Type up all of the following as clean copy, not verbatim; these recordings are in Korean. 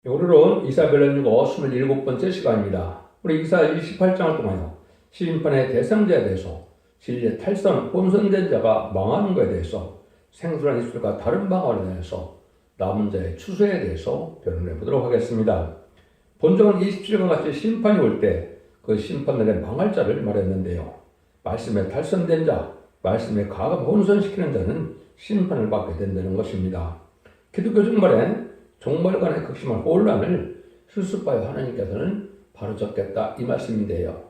오늘은 이사벨을 읽어 27번째 시간입니다. 우리 이사 28장을 통하여 심판의 대상자에 대해서 진리의 탈선, 혼선된 자가 망하는 것에 대해서 생수란 이스라엘과 다른 방언에 대해서 남은 자의 추수에 대해서 변론해 보도록 하겠습니다. 본정은 27과 같이 심판이 올 때 그 심판날에 망할 자를 말했는데요. 말씀에 탈선된 자, 말씀에 가감 혼선시키는 자는 심판을 받게 된다는 것입니다. 기독교 종말에 종말간의 극심한 혼란을 실습하여 하나님께서는 바로잡겠다 이 말씀인데요.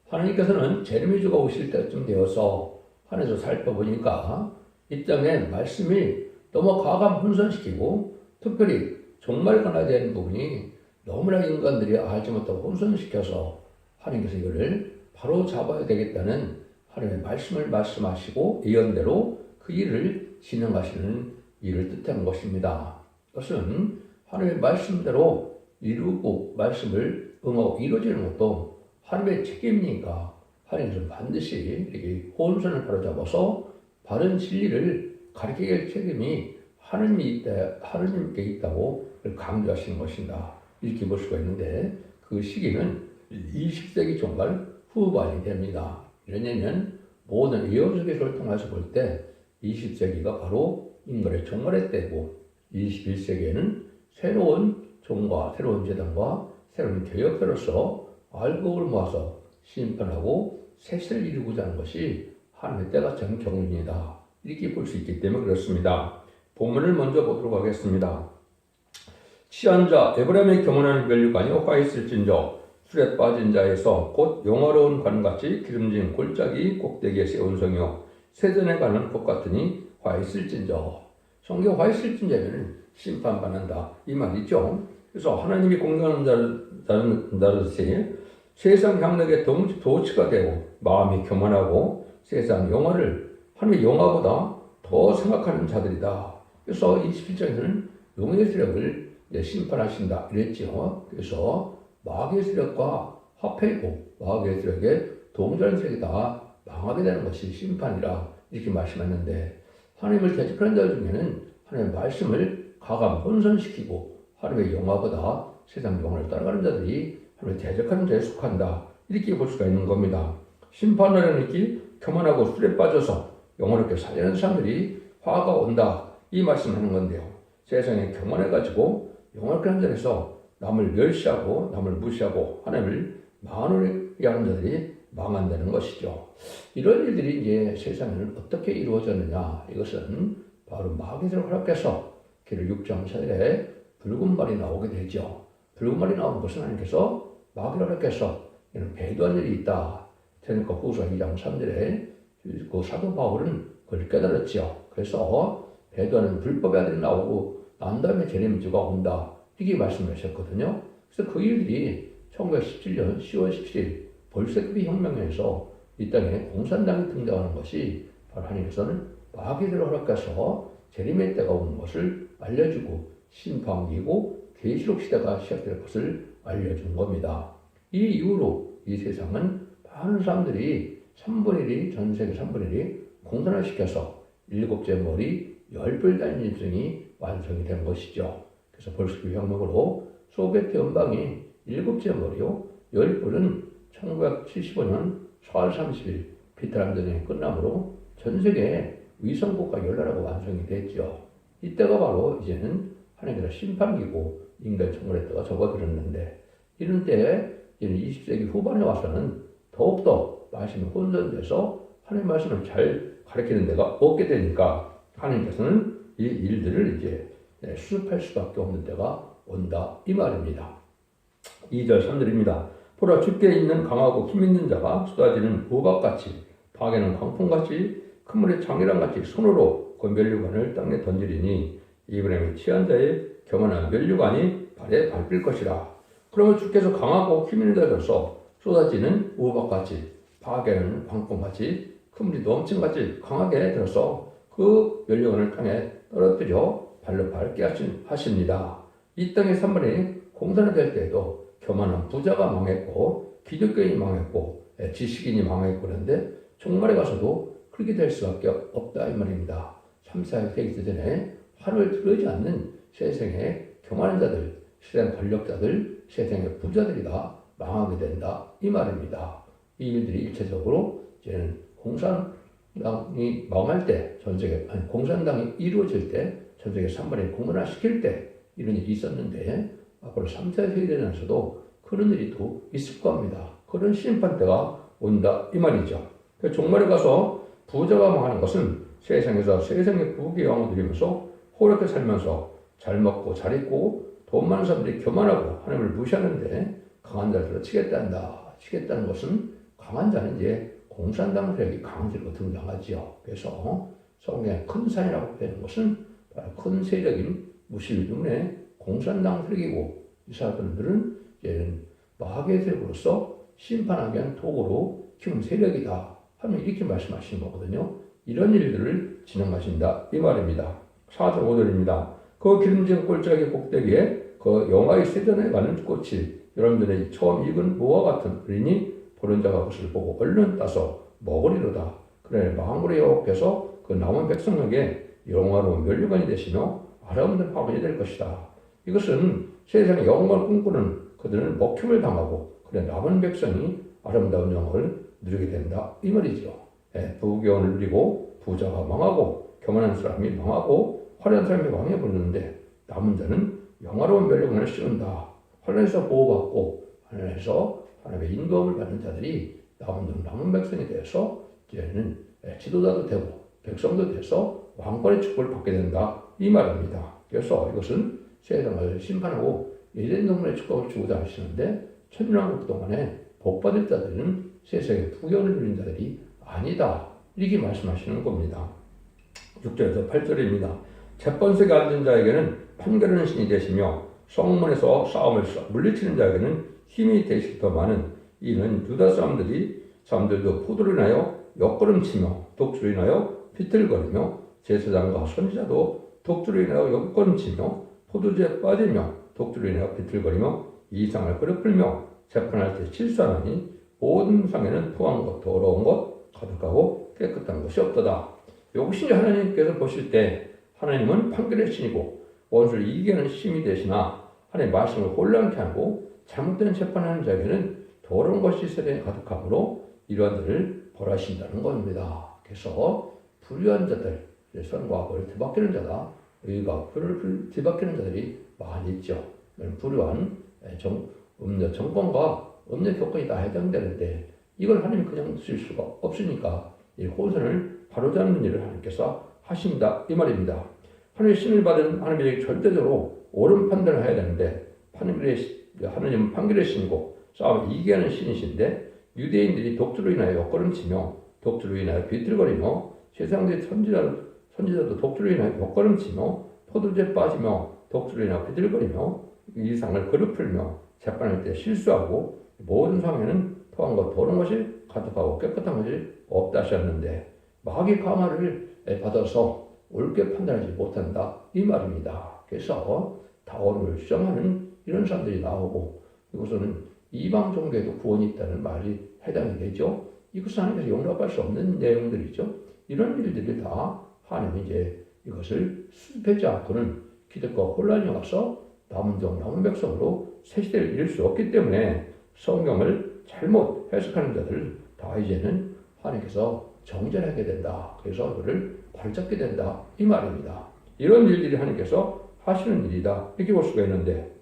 하나님께서는 제르미주가 오실 때쯤 되어서 하늘에서 살펴보니까 이 땅에 말씀이 너무 가감 혼선시키고 특별히 종말간에 대한 부분이 너무나 인간들이 알지 못하고 혼선시켜서 하나님께서 이거를 바로 잡아야 되겠다는 하나님의 말씀을 말씀하시고 예언대로 그 일을 진행하시는 일을 뜻하는 것입니다. 그것은 하나님의 말씀대로 이루고 말씀을 응하고 이루어지는 것도 하나님의 책임이니까 하나님께서 반드시 이렇게 혼선을 바로잡아서 바른 진리를 가르치게 할 책임이 하나님께 있다고 강조하시는 것입니다. 이렇게 볼 수가 있는데 그 시기는 20세기 종말 후반이 됩니다. 왜냐하면 모든 예언서기서를 통해서 볼 때 20세기가 바로 인간의 종말의 때고 21세기에는 새로운 종과 새로운 재단과 새로운 개혁자로서 알곡을 모아서 심판하고 세세를 이루고자 하는 것이 하나님의 때가 전 경륜이다. 이렇게 볼 수 있기 때문에 그렇습니다. 본문을 먼저 보도록 하겠습니다. 취한 자 에브라임의 경건한 면류관이 화 있을진저 술에 빠진 자에서 곧 영화로운 관같이 기름진 골짜기 꼭대기에 세운 성이요 세전에 가는 것 같으니 화 있을진저. 성경 화 있을진저면 심판받는다 이 말이죠. 그래서 하나님이 공경하는 자듯이 세상 향락의 도치가 되고 마음이 교만하고 세상 영화를 하나님의 영화보다 더 생각하는 자들이다. 그래서 27장에서는 용의 세력을 심판하신다 이랬죠. 그래서 마귀의 세력과 화폐이고 마귀의 세력에 동조하는 세력이 다 망하게 되는 것이 심판이라 이렇게 말씀했는데 하나님을 대적하는 자 중에는 하나님의 말씀을 가감 혼선시키고 하나님의 영화보다 세상 영화를 따라가는 자들이 하나님을 대적하는 자에 속한다 이렇게 볼 수가 있는 겁니다. 심판하는 이렇게 교만하고 술에 빠져서 영혼을 살리는 사람들이 화가 온다 이 말씀을 하는 건데요. 세상에 교만해가지고 영혼을 하는 자에서 남을 멸시하고 남을 무시하고 하나님을 망하게 하는 자들이 망한다는 것이죠. 이런 일들이 이제 세상에는 어떻게 이루어졌느냐 이것은 바로 마귀를 허락해서 길을 6장 4절에 붉은 말이 나오게 되죠. 붉은 말이 나오는 것은 하나님께서 마귀를 허락해서 이런 배도한 일이 있다. 그러니까 후서 2장 3절에 그 사도 바울은 그걸 깨달았죠. 그래서 배도하는 불법의 아들이 나오고 난 다음에 제레미주가 온다. 이렇게 말씀을 하셨거든요. 그래서 그 일들이 1917년 10월 17일 볼셰비키 혁명에서 이 땅에 공산당이 등장하는 것이 바로 하나님께서는 마귀를 허락해서 제레미야 때가 오는 것을 알려주고 심판기고 계시록 시대가 시작될 것을 알려준 겁니다. 이 이후로 이 세상은 많은 사람들이 3분의 1이 전 세계 3분의 1이 공산화 시켜서 7째 머리 10별 달린 일정이 완성이 된 것이죠. 그래서 볼셰비키 혁명으로 소비에트 연방이 7째 머리요 10불은 1975년 4월 30일 비트남 전쟁이 끝나므로 전 세계에 위성국가 연락하고 완성이 됐죠. 이때가 바로 이제는 하나님께서 심판기고 인간 정월의 때가 접어들었는데 이런 때에 이제는 20세기 후반에 와서는 더욱더 말씀이 혼돈돼서 하나님 말씀을 잘 가르치는 데가 없게 되니까 하나님께서는 이 일들을 이제 수습할 수밖에 없는 때가 온다 이 말입니다. 2절 3절입니다. 보라 주께 있는 강하고 힘 있는 자가 쏟아지는 우박같이 파괴는 광풍같이 큰 물의 장이랑같이 손으로 그 면류관을 땅에 던지리니 이브라임이 취한 자의 경건한 면류관이 발에 밟힐 것이라. 그러면 주께서 강하고 힘 있는 자로서 쏟아지는 우박같이 파괴는 광풍같이 큰 물이 넘침같이 강하게 들어서 그 면류관을 땅에 떨어뜨려 발로 밟게 하십니다. 이 땅의 3분의 공산이 될 때에도 교만한 부자가 망했고 기독교인이 망했고 지식인이 망했고 그런데 종말에 가서도 그렇게 될 수밖에 없다 이 말입니다. 3, 4세기 전에 하루를 들어오지 않는 세상에 교만한 자들 세상 권력자들, 세상의 부자들이 다 망하게 된다 이 말입니다. 이 일들이 일체적으로 이제는 공산당이 망할 때, 공산당이 이루어질 때, 전 세계 3분의 공론화시킬 때 이런 일이 있었는데 앞으로 3차 세계대전에서도 그런 일이 또 있을 겁니다. 그런 심판 때가 온다 이 말이죠. 종말에 가서 부자가 망하는 것은 세상에서 세상의 부귀 영화 누리면서 호락게 살면서 잘 먹고 잘 입고 돈 많은 사람들이 교만하고 하나님을 무시하는데 강한 자를 치겠다는 것은 강한 자는 이제 공산당 세력이 강제로 등장하지요. 그래서 성경의 큰 산이라고 표현하는 것은 바로 큰 세력인 무슬림의 공산당 세력이고 이 사람들은 이제는 마귀의 세력으로서 심판하기 위한 도구로 키운 세력이다 하면 이렇게 말씀하시는 거거든요. 이런 일들을 진행하신다 이 말입니다. 4절 5절입니다. 그 기름진 꼴짝이 꼭대기에 그 영화의 세전에 가는 꽃이 여러분들의 처음 익은 모와 같은 어린이 보는 자가 그것을 보고 얼른 따서 먹으리로다. 그래 망군의 여호와께서 그 남은 백성에게 영화로운 면류관이 되시며 아름다운 화분이 될 것이다. 이것은 세상에 영광을 꿈꾸는 그들은 먹힘을 당하고 그래 남은 백성이 아름다운 영광을 누리게 된다 이 말이죠. 부귀영화를 누리고 부자가 망하고 교만한 사람이 망하고 화려한 사람이 망해버리는데 남은 자는 영화로운 면류관을 씌운다. 하늘에서 보호받고 하늘에서 하나님의 인도함을 받는 자들이 남은 백성에 대해서 이제는 지도자도 되고 백성도 돼서 왕권의 축복을 받게 된다 이 말입니다. 그래서 이것은 세상을 심판하고 예전 동물의 축복을 주고자 하시는데 천년왕국 동안에 복받을 자들은 세상의 부귀영화를 누린 자들이 아니다 이렇게 말씀하시는 겁니다. 6절에서 8절입니다. 재판석에 앉은 자에게는 판결하는 신이 되시며 성문에서 싸움을 물리치는 자에게는 힘이 되실 더 많은 이는 유다 사람들도 포도를 인하여 옆걸음치며 독주로 인하여 비틀거리며 제사장과 선지자도 독주로 인하여 옆걸음치며 포도주에 빠지며 독주로 인하여 비틀거리며 이상을 거듭풀며 재판할 때 실수하나니 모든 상에는 포한 것 더러운 것 가득하고 깨끗한 것이 없도다. 이것이 하나님께서 보실 때 하나님은 판결의 신이고 원수를 이기게 하는 힘이 되시나 하나님의 말씀을 혼란케 하고 잘못된 재판하는 자에게는 더러운 것이 세상에 가득함으로 이러한 자를 벌하신다는 겁니다. 그래서 불의한 자들, 선과 악을 뒤바뀌는 자다. 의가 불을 뒤바뀌는 자들이 많이 있죠. 불의한 정권과 음력 교권이 다 해당되는데 이걸 하나님이 그냥 쓸 수가 없으니까 이 혼선을 바로잡는 일을 하나님께서 하신다 이 말입니다. 하나님의 신을 받은 하나님이 절대적으로 옳은 판단을 해야 되는데 하나님은 판결의 신이고 싸움을 이기게 하는 신이신데 유대인들이 독주로 인하여 옆걸음치며 독주로 인하여 비틀거리며 세상의 선지자도 독주로 인하여 옆걸음치며 포도주에 빠지며 독주로 인하여 비틀거리며 이상을 거듭풀며 재판할 때 실수하고 모든 상에는 토한 것 더러운 것이 가득하고 깨끗한 것이 없다 하셨는데 마귀 강화를 받아서 옳게 판단하지 못한다 이 말입니다. 그래서 다원을 주장하는 이런 사람들이 나오고 이것은 이방 종교에도 구원이 있다는 말이 해당이 되죠. 이것은 하나님께서 용납할 수 없는 내용들이죠. 이런 일들이 다 하나님이 이제 이것을 수습하지 않고는 기득과 혼란이 와서 남은 백성으로 새 시대를 이룰 수 없기 때문에 성경을 잘못 해석하는 자들 다 이제는 하나님께서 정죄하게 된다. 그래서 그를 발잡게 된다. 이 말입니다. 이런 일들이 하나님께서 하시는 일이다. 이렇게 볼 수가 있는데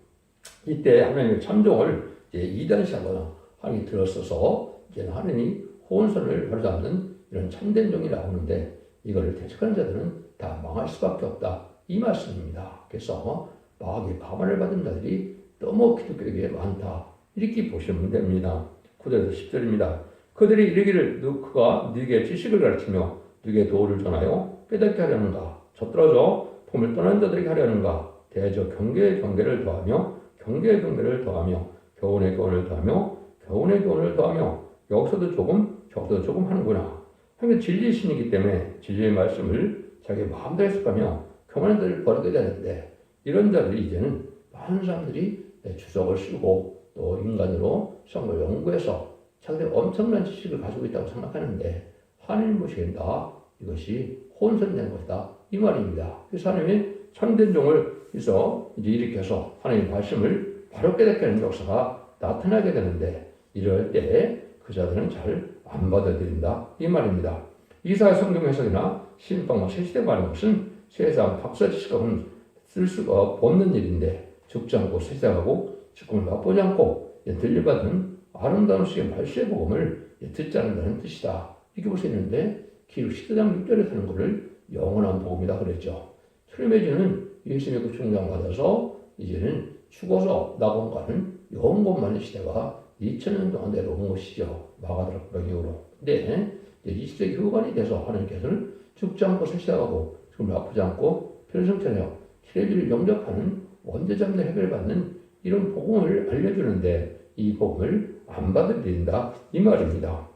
이때 하나님의 참종을 이제 이단시하거나 하나님이 들었어서 이제 하나님이 혼선을 바로잡는 이런 참된 종이 나오는데 이거를 대적하는 자들은 다 망할 수밖에 없다. 이 말씀입니다. 그래서 마귀의 감화를 받은 자들이 너무 기독교에게 많다. 이렇게 보시면 됩니다. 9절에서 10절입니다. 그들이 이르기를 그가 네게 지식을 가르치며 네게 도를 전하여 깨닫게 하려는가 젖들어져 폼을 떠난 자들에게 하려는가 대저 경계의 경계를 더하며 경계의 경계를 더하며 교훈의 교훈을 더하며 교훈의 교훈을 더하며 여기서도 조금 저기서도 조금 하는구나. 하나님은 진리신이기 때문에 진리의 말씀을 자기 마음대로 해석하며 교만한 자를 버리게 되는데 이런 자들이 이제는 많은 사람들이 주석을 쓰고 또 인간으로 성을 연구해서 자기들이 엄청난 지식을 가지고 있다고 생각하는데 하나님 보시기엔 다 이것이 혼선된 것이다 이 말입니다. 그래서 하나님이 참된 종을 그래서 이제 이렇게 해서 하나님의 말씀을 바로 깨닫게 하는 역사가 나타나게 되는데 이럴 때 그 자들은 잘 안 받아들인다 이 말입니다. 이사야 성경 해석이나 신방과 새시대 말하는 것은 세상 박사 지식하고는 쓸 수가 없는 일인데 죽지 않고 세상하고 죽음을 맛보지 않고 들려받은 아름다운 식의 말씀의 복음을 듣지 않는다는 뜻이다. 이렇게 볼 수 있는데 기록 10장 6절에 하는 것을 영원한 복음이다 그랬죠. 트리메지는 예수님의 그 중장 받아서 이제는 죽어서 낙원가는 영원만의 시대가 2000년 동안 내려온 것이죠. 마가다락 이후로. 근데 20세기 후반이 돼서 하나님께서는 죽지 않고 세시하고 죽음을 아프지 않고 편성체하여 치료주를 영접하는 원죄자들의 해결받는 이런 복음을 알려주는데 이 복음을 안 받아들인다 이 말입니다.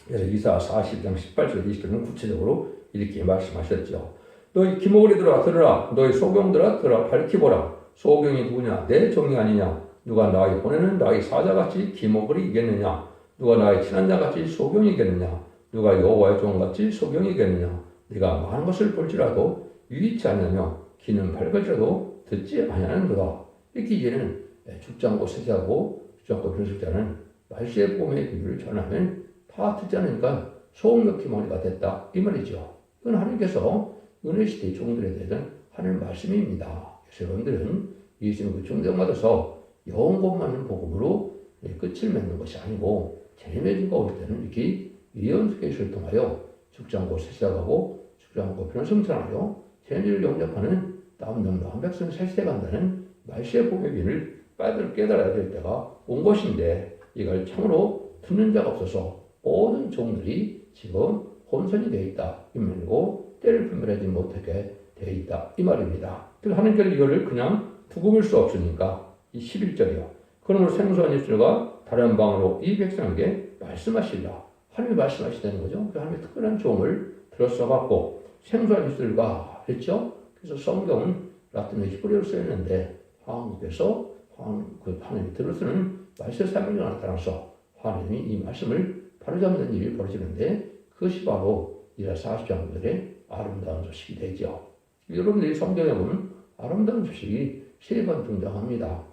그래서 이사 40장 18절 20절은 구체적으로 이렇게 말씀하셨죠. 너희 기목을이들아 들으라. 너희 소경들아 들으라. 밝히보라. 소경이 누구냐? 내 종이 아니냐? 누가 나의 보내는 나의 사자같이 기목을 이겠느냐? 누가 나의 친한 자같이 소경이겠느냐? 누가 여호와의 종같이 소경이겠느냐? 네가 많은 것을 볼지라도 유의치 않으며 귀는 밝을지라도 듣지 아니하는도다. 이렇게 이제는 죽지 않고 세세하고 죽지 않고 변식자는 말세의 복음의 비밀을 전하면 다 듣지 않으니까 소음력 기머리가 됐다 이 말이죠. 이건 하나님께서 은혜시대의 종들에 대한 하나님 말씀입니다. 그래서 여러분들은 예수님의 중정받아서 영원만 복음으로 끝을 맺는 것이 아니고 재림의주가 올 때는 이렇게 예언서계시를 통하여 죽지 않고 세세하고 죽지 않고 변성천하여 재림을 영접하는 남남한 백성 세시대 간다는 말세의 복음의 비밀을 빨리 깨달아야 될 때가 온 것인데 이걸 참으로 듣는 자가 없어서 모든 종들이 지금 혼선이 되어 있다 이 말이고 때를 분별하지 못하게 되어 있다 이 말입니다. 그래서 하나님께서 이거를 그냥 두고 볼 수 없으니까 이 11절이요. 그러므로 생소한 입술과 다른 방으로 이 백성에게 말씀하시라. 하나님이 말씀하시다는 거죠. 하나님의 특별한 종을 들었어갖고 생소한 입술과 했죠. 그래서 성경은 라틴어 히브리어로 쓰였는데 한국에서 하나님이 들을 쓰는 말세 사명이 나타나서 하나님이 이 말씀을 바로잡는 일이 벌어지는데 그것이 바로 이사 40장 9절의 아름다운 소식이 되죠. 여러분들이 성경에 보면 아름다운 소식이 3번 등장합니다.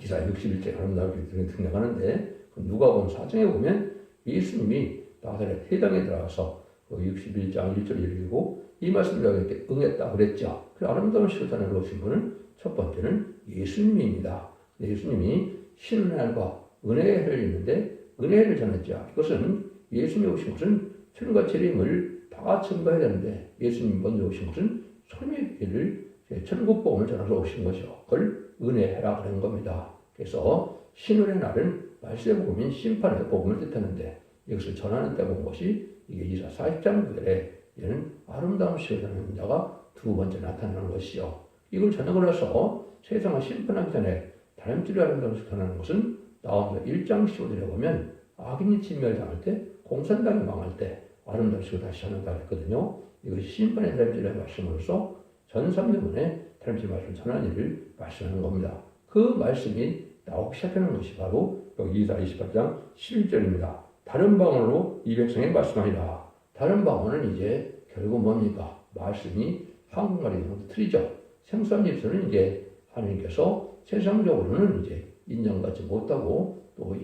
이사 61절 아름다운 소식이 등장하는데 누가복음 4장에 보면 예수님이 나사렛 회당에 들어가서 61장 1절 읽고 이 말씀을 응했다 그랬죠. 그 아름다운 소식을 전해오신 분은 첫 번째는 예수님입니다. 예수님이 신의 날과 은혜의 해를 있는데 은혜를 전했죠. 이것은 예수님이 오신 것은 천과 재림을 다 증거해야 되는데 예수님이 먼저 오신 것은 소림의 길을 천국 복음을 전하러 오신 것이죠. 그걸 은혜해라 그런 겁니다. 그래서 신의 날은 말세의 복음인 심판의 복음을 뜻하는데 이것을 전하는 때가 온 것이 이게 이사 40장 9절에 얘는 아름다운 시를 전하는 자가 두 번째 나타나는 것이요. 이걸 전하고 나서 세상을 심판하기 전에 다름질이 아름다운 시를 전하는 것은 나오면서 1장 15절에 보면 악인이 진멸당할 때 공산당이 망할 때 아름다운 시를 다시 전한다 했거든요. 이것이 심판의 다름질의 말씀으로서 전 3년만에 다름질 말씀을 전하는 일을 말씀하는 겁니다. 그 말씀이 나오기 시작하는 것이 바로 여기 이사 28장 11절입니다. 다른 방언으로 이 백성에 말씀하리라. 다른 방언은 이제 결국 뭡니까? 말씀이 한국말이랑 틀리죠. 생소한 입술은 이제 하나님께서 세상적으로는 이제 인정받지 못하고 또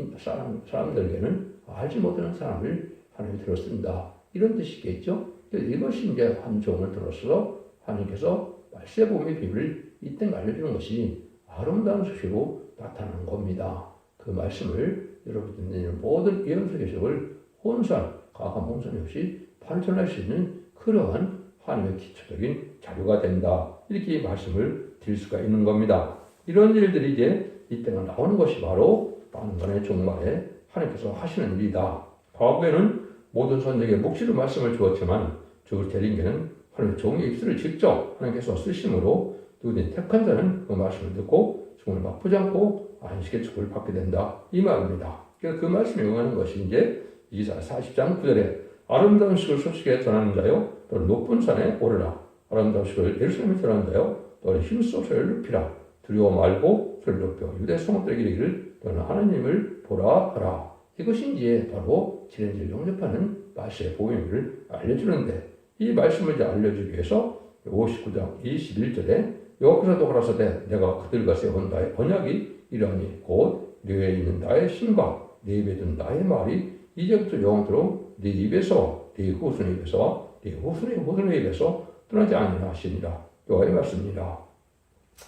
사람들에게는 알지 못하는 사람을 하나님이 들었습니다. 이런 뜻이겠죠. 이것이 이제 한 종을 들어서 하나님께서 말세 복음의 비밀을 이때 알려주는 것이 아름다운 소식으로 나타나는 겁니다. 그 말씀을 여러분들이 모든 예언서 계시록을 혼선, 가감 혼선이 없이 발전할 수 있는 그러한 하나님의 기초적인 자료가 된다. 이렇게 말씀을 드릴 수가 있는 겁니다. 이런 일들이 이제 이때가 나오는 것이 바로 만관의 종말에 하나님께서 하시는 일이다. 과거에는 모든 선생에게 묵시로 말씀을 주었지만 죽을 대린계는 하나님의 종의 입술을 직접 하나님께서 쓰심으로 누구든 택한 자는 그 말씀을 듣고 죽음을 맛보지 않고 안식의 축복을 받게 된다. 이 말입니다. 그래서 그 말씀이 응하는 것이 이제 이사 40장 9절에 아름다운 식을 소식에 전하는 자요. 또 높은 산에 오르라. 아름다운 식을 예루살렘에 전하는 자요. 또 힘써 소리를 높이라. 두려워 말고 소리를 높여 유대 성읍들에게 이르기를 너는 하나님을 보라 하라. 이것이 이제 바로 지len지를 영접하는 말씀의 복음을 알려주는데 이 말씀을 이제 알려주기 위해서 59장 21절에 여기서도 가라사대 내가 그들과 세운 나의 언약이 이러하니 곧 뇌에 있는 나의 신과 내 입에 든 나의 말이 이제부터 영원토록 네 입에서 네 후손의 입에서 네 후손의 입에서 떠나지 아니하라 하시니라. 여호와의 말씀입니다.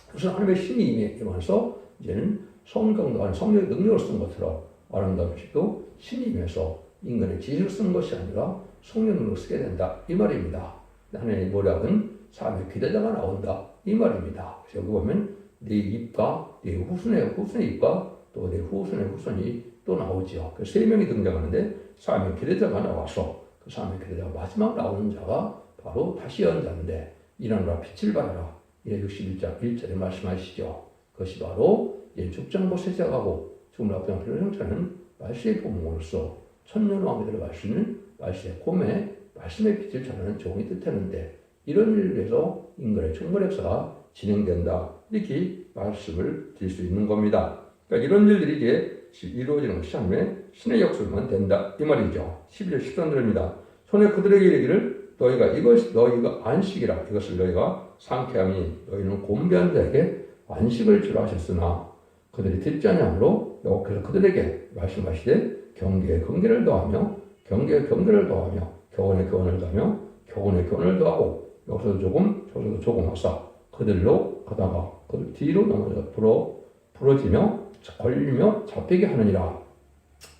그래서 하나님의 신이 임하면서 이제는 성경도 안 성령의 능력을 쓴 것처럼 아름다운 것도 신이 임해서 인간의 지식을 쓴 것이 아니라 성령 능력을 쓰게 된다 이 말입니다. 하나님의 모략은 삶의 기대자가 나온다 이 말입니다. 그래서 여기 보면 네 입과 네 후손의 입과 또 내 후손의 후손이 또 나오지요. 그래서 세 명이 등장하는데 삶의 기대자가 나와서 그 삶의 기대자가 마지막 나오는 자가 바로 다시 연자인데 일어나라 빛을 발하라. 이래 61장 1절에 말씀하시죠. 그것이 바로 죽장고 세자가고 죽음을 앞둔 그런 형체는 말씀의 보응으로서 천년왕국을 갈 수 있는 말씀의 곰에 말씀의 빛을 전하는 종이 뜻하는데 이런 일을 위해서 인간의 총괄 역사가 진행된다. 이렇게 말씀을 드릴 수 있는 겁니다. 그러니까 이런 일들이 이제 이루어지는 것이 하나님의 신의 역사만 된다. 이 말이죠. 11절 13절입니다. 손에 그들에게 이르기를 너희가 안식이라 이것을 너희가 상쾌함이 너희는 곤배한 자에게 안식을 주라 하셨으나 그들이 듣지 아니하므로 여호와께서 그들에게 말씀하시되 경계에 경계를 더하며 경계에 경계를 더하며 교훈에 교훈을 더하며 교훈에 교훈을 더하고 여기서도 조금 저기서도 조금 하사 그들로 가다가 그들 뒤로 넘어져 부러지며 걸리며 잡히게 하느니라.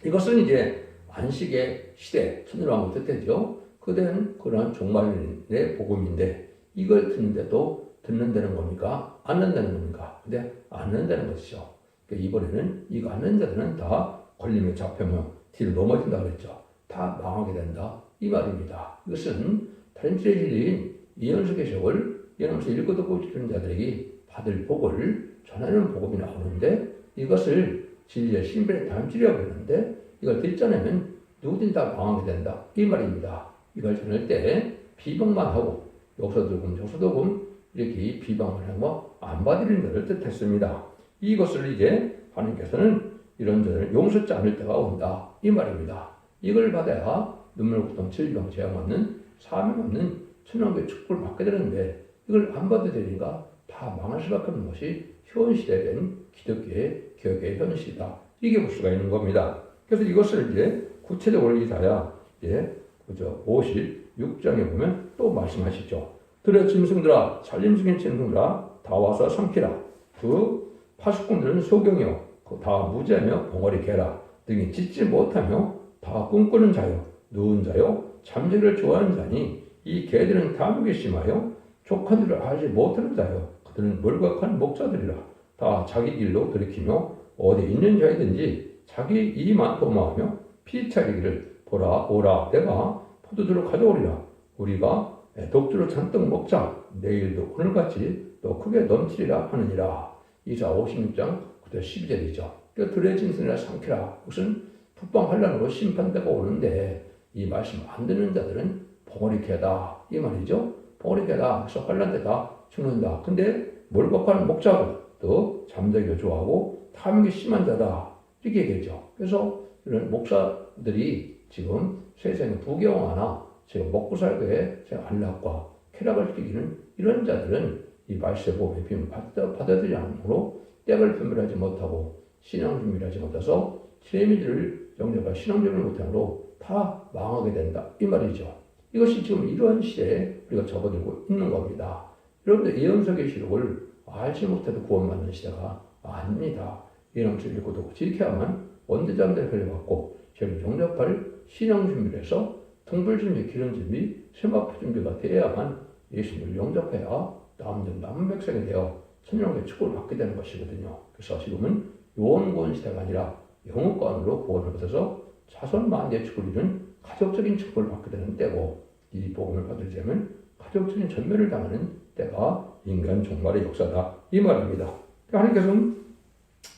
이것은 이제 안식의 시대 천년왕국 뜻이죠. 그때는 그러한 종말의 복음인데 이걸 듣는데도 듣는다는 겁니까? 안 듣는다는 겁니까? 근데 안 듣는다는 것이죠. 그러니까 이번에는 이거 안 듣는 자들은 다 걸리며 잡히며 뒤로 넘어진다 그랬죠. 다 망하게 된다 이 말입니다. 이것은 다림질의 진리인 예언서의 세월 예언서 읽고 듣고 지키는 자들에게 받을 복을 전하는 복음이 나오는데 이것을 진리의 신변의 다림질이라고 하는데 이걸 듣지 않으면 누구든 다 망하게 된다 이 말입니다. 이걸 전할 때 비방만 하고 여기서 조금 저기서 조금 이렇게 비방을 하고 안 받으리는 것을 뜻했습니다. 이것을 이제 하나님께서는 이런 자들을 용서치 않을 때가 온다 이 말입니다. 이걸 받아야 눈물, 고통, 질병, 재앙 없는 사명 없는 천왕국의 축복을 받게 되는데 이걸 안 받아들이니까 다 망할 수밖에 없는 것이 현시대된 기독교의 교회의 현실이다. 이게 볼 수가 있는 겁니다. 그래서 이것을 이제 구체적으로 이사야 이제 56장에 보면 또 말씀하시죠. 들의 짐승들아, 살림 중인 짐승들아, 다 와서 삼키라. 그 파수꾼들은 소경이요, 다 무죄며 벙어리 개라. 등이 짖지 못하며 다 꿈꾸는 자요, 누운 자요, 잠자기를 좋아하는 자니 이 개들은 탐욕이 심하여 조카들을 알지 못하는 자요. 그들은 몰각한 목자들이라. 다 자기 길로 들이키며 어디 있는 자이든지 자기 이만 도모하며 피차리기를 보라 오라 내가 포도주를 가져오리라. 우리가 독주를 잔뜩 먹자. 내일도 오늘같이 또 크게 넘치리라 하느니라. 이사 56장 9절 12절이죠. 들의 짐승이라 삼키라. 무슨 북방환란으로 심판대가 오는데 이 말씀 안 듣는 자들은 벙어리 개다 이 말이죠. 벙어리 개다. 그래서 환란대다 죽는다. 근데 몰박하는 목자고 또 잠자기를 좋아하고 탐욕이 심한 자다 이렇게 얘기했죠. 그래서 이런 목사들이 지금 세상에 부경하나 지금 먹고 살기에 안락과 쾌락을 느끼는 이런 자들은 이 말씀의 복음의 비밀을 받아들이지 않으므로 때를 분별하지 못하고 신앙 준비를 하지 못해서 세미들을 영접할 신앙 준비를 못하므로 다 망하게 된다 이 말이죠. 이것이 지금 이러한 시대에 우리가 접어들고 있는 겁니다. 여러분들 예언서의 기록을 알지 못해도 구원받는 시대가 아닙니다. 예언서를 읽고도 지켜야만 원대장들을 걸려받고 저를 영접할 신앙 준비를 해서 등불 준비, 기름 준비, 세마포 준비가 돼야만 예수님을 영접해야 남은 백성이 되어 천년왕국의 축복을 받게 되는 것이거든요. 그래서 지금은 요원구원 시대가 아니라 영원권으로 구원을 받아서 자손 만대의 축복을 이룬 가족적인 축복을 받게 되는 때고 이 복음을 받으려면 가족적인 전멸을 당하는 때가 인간 종말의 역사다 이 말입니다. 하나님께서는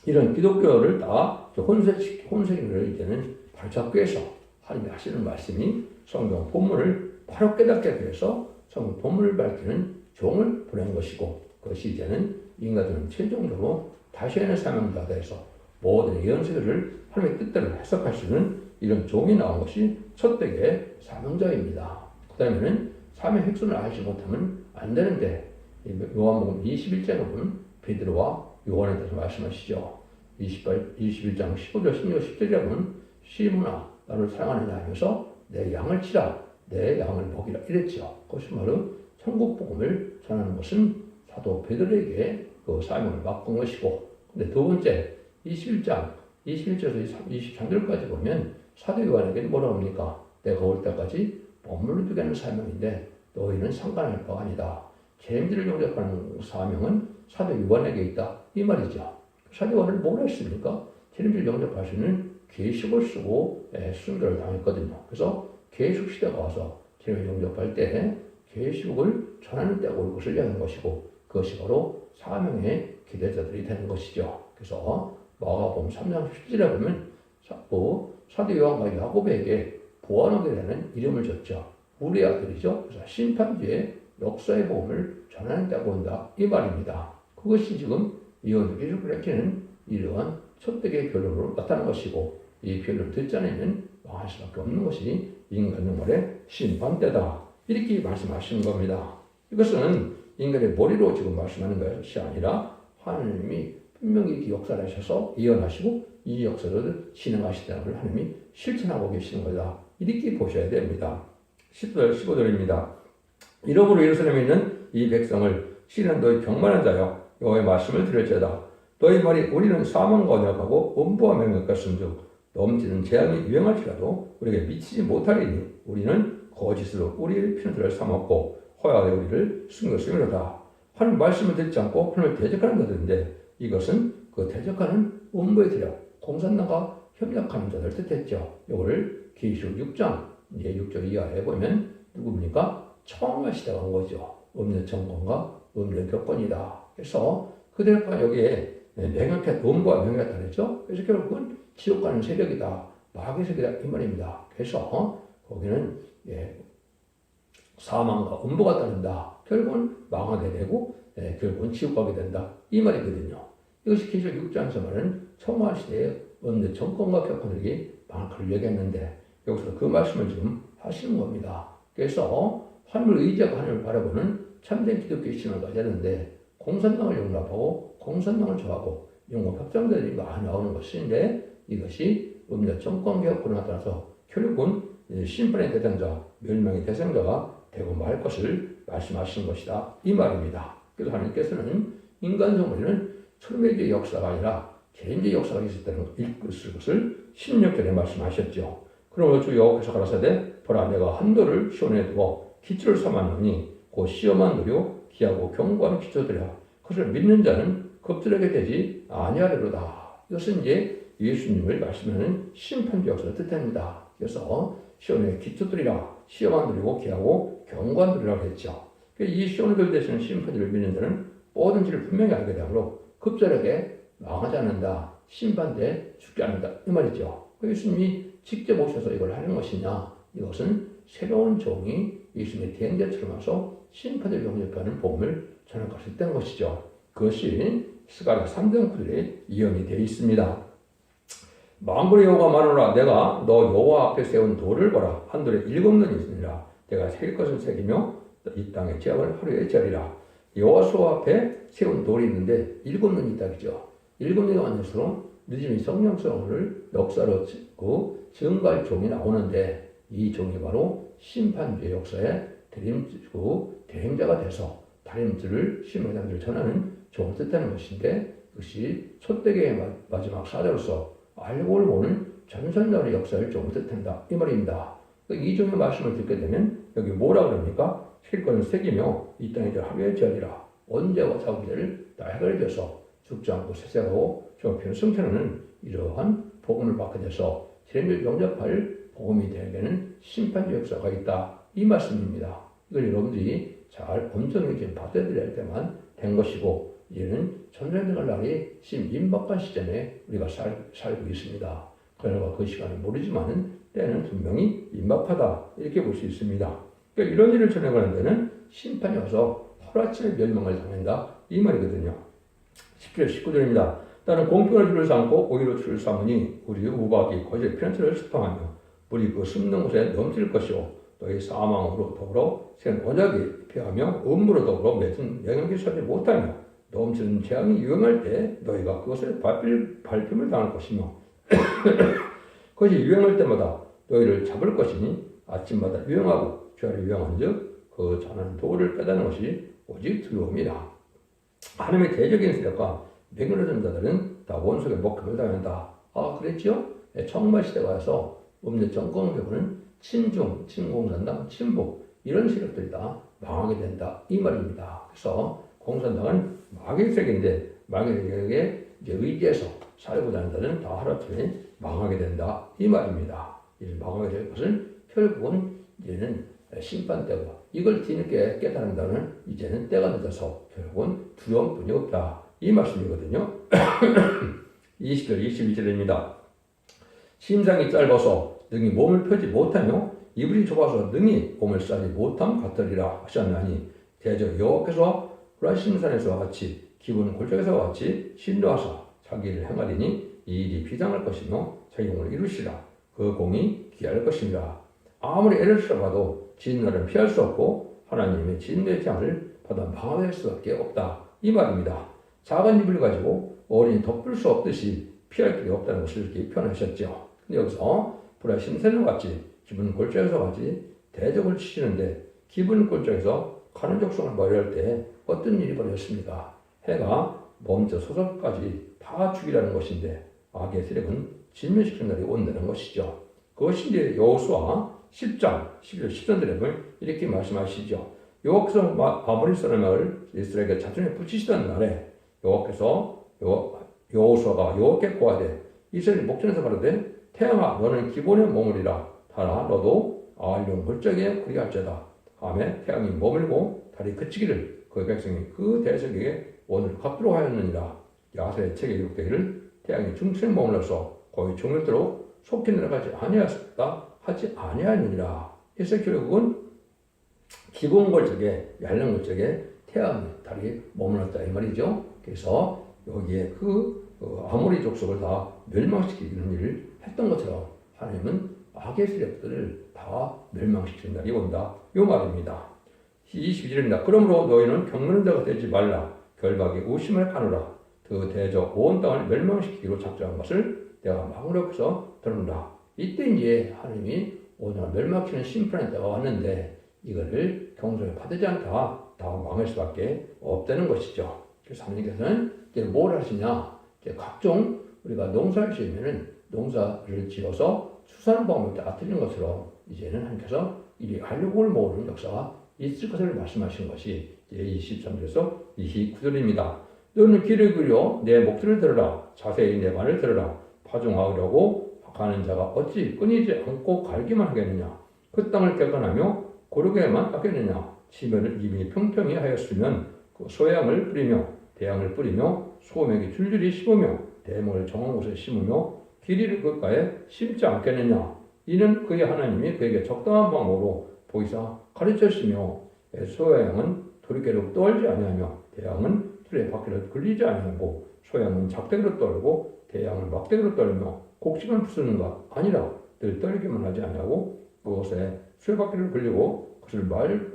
이런 기독교를 다 혼세기를 이제는 발잡기 위해서 하나님이 하시는 말씀이 성경 본문을 바로 깨닫게 하기 위해서 성경 본문을 밝히는 종을 보낸 것이고 그것이 이제는 인간들은 최종적으로 다시는 사명자가 돼서 모든 예언서를 하나님의 뜻대로 해석할 수 있는 이런 종이 나온 것이 첫 대의 사명자입니다. 그 다음에는 삶의 핵심을 알지 못하면 안 되는데 요한복음 21장에 보면 베드로와 요한에 대해서 말씀하시죠. 21장 15절, 16절, 17절에 보면 시몬아 나를 사랑하느냐 하면서 내 양을 치라, 내 양을 먹이라 이랬죠. 그것이 바로 천국 복음을 전하는 것은 사도 베드로에게 그 사명을 맡긴 것이고, 근데 두 번째 21장 21절에서 23절까지 보면 사도 요한에게 뭐라고 합니까? 내가 올 때까지 머물러 두게 하는 사명인데 너희는 상관할 바가 아니다. 죄인들을 영접하는 사명은 사도 요한에게 있다. 이 말이죠. 사도 요한은 뭘 했습니까? 죄인들을 영접할 수 있는 계시록을 쓰고 순교를 당했거든요. 그래서 계시록 시대가 와서 죄인을 영접할 때 계시록을 전하는 때가 올 것을 얘기하는 것이고, 그것이 바로 사명의 기대자들이 되는 것이죠. 그래서 마가복음 3장 17절에 보면 사도 요한과 야고보에게 보아노게 되는 이름을 줬죠. 우리 아들이죠. 그래서 심판주의 역사의 복음을 전하는 때가 온다 이 말입니다. 그것이 지금 이언 계시록을 밝히는 이러한 첫대의 결론으로 나타난 것이고, 이 결론을 듣지 않으면 망할 수밖에 없는 것이 인간 영혼의 심판때다 이렇게 말씀하시는 겁니다. 이것은 인간의 머리로 지금 말씀하는 것이 아니라 하나님이 분명히 역사를 하셔서 예언하시고 이 역사를 진행하시다는 걸 하나님이 실천하고 계시는 거다 이렇게 보셔야 됩니다. 10절 15절입니다. 이러므로 예루살렘에 있는 이 백성을 시는 너희 경만한 자여 여호와의 말씀을 들을지어다. 너희 말이 우리는 사망과 언약하고 음부와 맹약 같은즉 넘치는 재앙이 유행할지라도 우리에게 미치지 못하리니 우리는 거짓으로 우리의 피눈물을 사먹고 허야에 우리를 숨겼음이로다. 하나님 말씀을 듣지 않고 하나님을 대적하는 자들인데 이것은 그 대적하는 음부의 세력, 공산당과 협력하는 자들 뜻했죠. 이걸 계시록 6장 6절 이하에 보면 누굽니까? 청할 시대가 온 거죠. 음녀 정권과 음녀 교권이다. 그래서 그들과 여기에 맹약한 음부와 맹약했다 그랬죠. 그래서 결국은 지옥 가는 세력이다. 마귀의 세력이다 이 말입니다. 그래서 거기는 사망과 음부가 따른다. 결국은 망하게 되고 결국은 지옥 가게 된다. 이 말이거든요. 이것이 계시록 6장에서 말하는 청하 시대의 음녀 정권과 교권들이 망할 걸 얘기했는데 여기서 그 말씀을 지금 하시는 겁니다. 그래서 하나님을 의지하고 하나님을 바라보는 참된 기독교의 신앙을 가져야 되는데 공산당을 용납하고 공산당을 좋아하고 영국 확장자들이 많이 나오는 것인데 이것이 음녀 정권 개혁으로 나타나서 결국은 심판의 대상자, 멸망의 대상자가 되고 말 것을 말씀하시는 것이다. 이 말입니다. 그래서 하나님께서는 인간 정부는 초대교회의 역사가 아니라 개인의 역사가 있었다는 것을 16절에 말씀하셨죠. 그러므로 주 여호와께서 가라사대 보라 내가 한도를 시온에 두어 기초를 삼았노니 곧 시험한 도료 기하고 경고하는 기초들이라 그것을 믿는 자는 겁들에게 되지 아니하리로다. 이것은 이제 예수님을 말씀하는 심판주 역사를 뜻합니다. 그래서 시온의 기초들이라 시험한 도리고 기하고 경고한 도리라고 했죠. 이 시온을 대신에 심판주를 믿는 자는 모든 죄를 분명히 알게 되므로 급절하게 망하지 않는다. 심판대 죽지 않는다. 이 말이죠. 예수님이 직접 오셔서 이걸 하는 것이냐? 이것은 새로운 종이 예수님의 대행자처럼 와서 심판을 영접하는 복음을 전할 것이 된 것이죠. 그것이 스가랴 3장 9절에 예언이 되어 있습니다. 만군의 여호와가 말하노라 내가 너 여호와 앞에 세운 돌을 보라 한 돌에 7눈이 있으니라 내가 새길 것을 새기며 이 땅의 죄악을 하루에 재리라. 여호와 앞에 세운 돌이 있는데 7눈이 있다 그죠. 7눈이 완전수록 늦음이 성령성을 역사로 짓고 증거할 종이 나오는데 이 종이 바로 심판주의 역사에 대행자가 돼서 다림들을 심판자들을 전하는 종을 뜻하는 것인데 그것이 초대교회의 마지막 사자로서 알고 모르는 전선자의 역사를 종을 뜻한다 이 말입니다. 이 종의 말씀을 듣게 되면 여기 뭐라 그럽니까? 실권을 새기며 이 땅에 하루에 지으리라. 언제와 자기를 다 해결해줘서 죽지 않고 세세하고 저편을 승천하는 이러한 복음을 받게 돼서 죄를 영접할 복음이 되게는 심판의 역사가 있다 이 말씀입니다. 이걸 여러분들이 잘 엄정히 지금 받아들여야 할 때만 된 것이고 이제는 전쟁을 날이 임박한 시점에 우리가 살고 있습니다. 그러나 그 시간을 모르지만 때는 분명히 임박하다 이렇게 볼 수 있습니다. 그러니까 이런 일을 전해가는 데는 심판이 와서 하루아침에 멸망을 당한다 이 말이거든요. 10절 19절입니다. 나는 공평을 줄을 삼고 오히려 줄을 삼으니 우리 우박이 거짓 편처를 수평하며 물이 그 숨는 곳에 넘칠 것이요 너희 사망으로 더불어 센 언약이 피하며 음부로 더불어 맺은 영역이 서지 못하며 넘치는 재앙이 유행할 때 너희가 그것을 밟힘을 당할 것이며 그것이 유행할 때마다 너희를 잡을 것이니 아침마다 유행하고 주야로 유행한즉 그 전하는 도를 빼다는 것이 오직 두려움이라. 하나님의 대적인 세력과 맹렬한 자들은 다 원수에게 먹힘을 당한다. 그랬죠? 청마 시대가 와서 음녀 정권을 친중, 친공산당, 친북 이런 세력들이 다 망하게 된다 이 말입니다. 그래서 공산당은 마귀의 세력인데 마귀의 세력에 의지해서 살고자 하는 자들은 다 하루아침에 망하게 된다 이 말입니다. 이를 망하게 될 것은 결국은 이제는 심판 때고 이걸 뒤늦게 깨달은다면 이제는 때가 늦어서 결국은 두려움뿐이 없다 이 말씀이거든요. 20절 22절입니다. 심장이 짧아서 능히 몸을 펴지 못하며 이불이 좁아서 능히 몸을 싸지 못함 같으리라 하셨나니 대저 여호와께서 불화심산에서와 같이 기분 골짜기에서와 같이 신도하사 자기를 행하리니 이 일이 비장할 것이며 자기 공을 이루시라. 그 공이 귀할 것입니다. 아무리 애를 써봐도 진노를 피할 수 없고 하나님의 진노의 재앙을 받아 망할 수밖에 없다 이 말입니다. 작은 이불을 가지고 어린이 덮을 수 없듯이 피할 길이 없다는 것을 이렇게 표현하셨죠. 근데 여기서 불화심산과 같이 기분 골짜기에서 같이 대적을 치시는데 기분 골짜기에서 가는 족속을 머리할 때 어떤 일이 벌어졌습니까? 해가 멈춰 서서까지 다 죽이라는 것인데 악의 세력은 진멸시키는 날이 온다는 것이죠. 그것이 이제 여호수아 10장 11절 13절에 이렇게 말씀하시죠. 여호와께서 아모리 사람을 이스라엘에게 자손에 붙이시던 날에 여호수아가 여호와께 고하되 이스라엘 목전에서 가로되 태양아 너는 기본에 머무리라. 달아 너도 아알용 골짜기에 그리할지어다. 하며 태양이 머물고 달이 그치기를 그 백성이 그 대적에게 오늘 갚도록 하였느니라. 야세의 책에 기록되기를 태양이 중천에 머물러서 거의 종일토록 속히 내려가지 아니하였다 하지 아니하느니라. 그래서 결국은 기본 골짜기에 얇은 골짜기에 태양이 달이 머물렀다 이 말이죠. 그래서 여기에 아모리 족속을 다 멸망시키는 일을 했던 것처럼 하나님은 악의 세력들을 다 멸망시키는 날이 온다 이 말입니다. 22절입니다. 그러므로 너희는 경건한 자가 되지 말라. 결박의 우심을 가누라. 그 대적 온 땅을 멸망시키기로 작정한 것을 내가 망령해서 들은다. 이때 이제 하나님이 오늘 멸망시키는 심판의 때가 왔는데 이거를 경솔에 받지 않다 다 망할 수밖에 없다는 것이죠. 그래서 하나님께서는 이제 뭘 하시냐? 이제 각종 우리가 농사를 지으면은 농사를 지어서 수사하는 방법이 다 틀린 것처럼 이제는 하나님께서 이 알력을 모으는 역사가 있을 것을 말씀하신 것이 23절에서 29절입니다. 너는 귀를 기울여 내 목소리를 들으라. 자세히 내 말을 들으라. 파종하려고 가는 자가 어찌 끊이지 않고 갈기만 하겠느냐. 그 땅을 깨끗하며 고르게만 깎겠느냐. 지면을 이미 평평히 하였으면 그 소양을 뿌리며 대양을 뿌리며 소맥이 줄줄이 심으며 대목을 정한 곳에 심으며 길이를 그가에 심지 않겠느냐. 이는 그의 하나님이 그에게 적당한 방법으로 보이사 가르쳤으며 소양은 돌이깨로 떨지 아니하며 대양은 틀에 바퀴를 굴리지 아니하고 소양은 작대기로 떨고 대양은 막대기로 떨며 곡식은 부수는가 아니라 늘 떨기만 하지 아니하고 그것에 쇠바퀴를 굴리고 그것을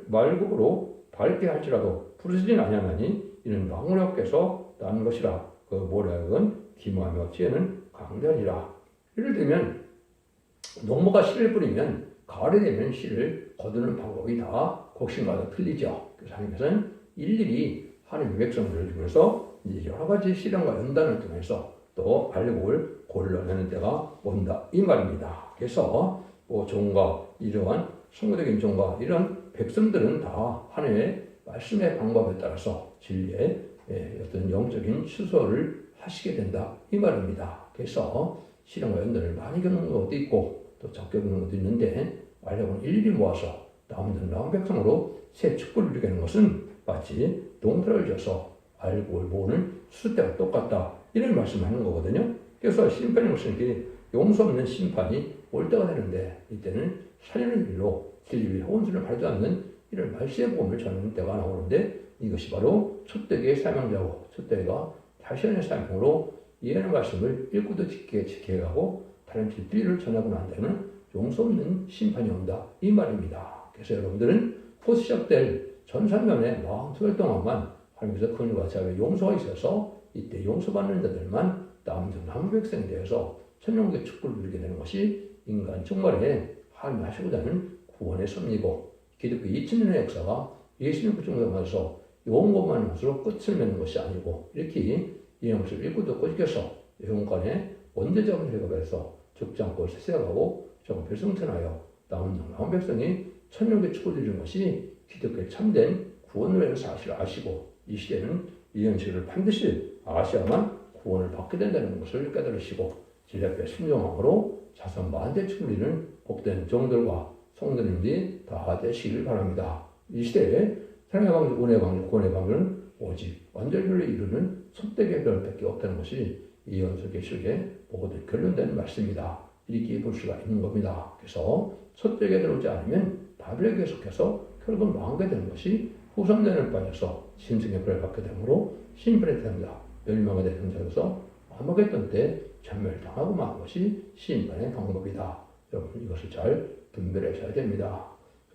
말굽으로 밟게 할지라도 부르지진 아니하나니 이는 망령께서 나는 것이라. 그 모략은 기모하며 지혜는 강대하니라. 이를 들면 농부가 씨를 뿌리면 가을이 되면 씨를 거두는 방법이 다 곡식마다 틀리죠. 그래서 하나님께서는 일일이 하나님의 백성들을 통해서 이제 여러 가지 시련과 연단을 통해서 또 알곡을 골라내는 때가 온다 이 말입니다. 그래서 종과 이러한 성도적인 종과 이런 백성들은 다 하나님의 말씀의 방법에 따라서 진리의 어떤 영적인 추소를 하시게 된다 이 말입니다. 그래서 시련과 연단을 많이 겪는 것도 있고 또 적게 겪는 것도 있는데 알곡은 일일이 모아서 남은 백성으로 새 축복을 이루게 하는 것은 마치 농사를 지어서 알곡을 모으는 수때와 똑같다 이런 말씀을 하는 거거든요. 그래서 심판이 무슨 용서 없는 심판이 올 때가 되는데 이때는 살리는 일로 진리의 혼선을 발휘하지 않는 이런 말씀의 복음을 전하는 때가 나오는데 이것이 바로 첫대기의 사명자고 첫대기가 자신의 사명으로 이해하는 말씀을 읽고도 지켜가고 다른 진리를 전하고 난 다음에 용서 없는 심판이 온다 이 말입니다. 그래서 여러분들은 곧 시작될 전산년의 42일 동안만 하나님께서 긍휼과 자비와 용서가 있어서 이때 용서받는 자들만 남은 백성이 되어서 천년국의 축복을 누리게 되는 것이 인간 종말에 하나님이 하시고자 하는 구원의 섭리고 기독교 2000년의 역사가 예수님 구중에서 온 것만한 것으로 끝을 맺는 것이 아니고 이렇게 이 영식을 읽고 듣고 지켜서 영혼간에 원대적인 회복에서 죽지 않고 세세가고 정말 별성천하여 남은 백성이 천년국의 축복을 누리는 것이 기독교의 참된 구원이라는 사실을 아시고 이 시대는 이 현실을 반드시 아셔야만 구원을 받게 된다는 것을 깨달으시고 진리 앞에 순종함으로 자선 만대 축복을 복된 종들과 성도님들이 다 되시길 바랍니다. 이 시대에 사랑의 방주, 은혜의 방주, 구원의 방주는 오직 완전을 이루는 선택의 별밖에 없다는 것이 이 연설계시록에 모두 결론된 말씀입니다. 이렇게 볼 수가 있는 겁니다. 그래서 선택에 들어오지 않으면 바벨에 계속해서 결국 망하게 되는 것이 후손전을 빠져서 심승의 벌을 받게 되므로 심판의 대상자, 멸망의 대상자로서 아마겟돈 때 전멸당하고 마는 것이 심판의 방법이다. 여러분 이것을 잘 분별하셔야 됩니다.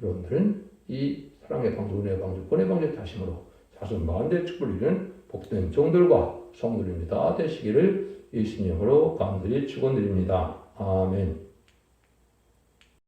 여러분들은 이 사랑의 방주, 은혜의 방주, 구원의 방주의 다심으로 자손 만대 축복을 이루는 복된 종들과 성도님이 다 되시기를 예수님으로 간절히 축원드립니다. 아멘.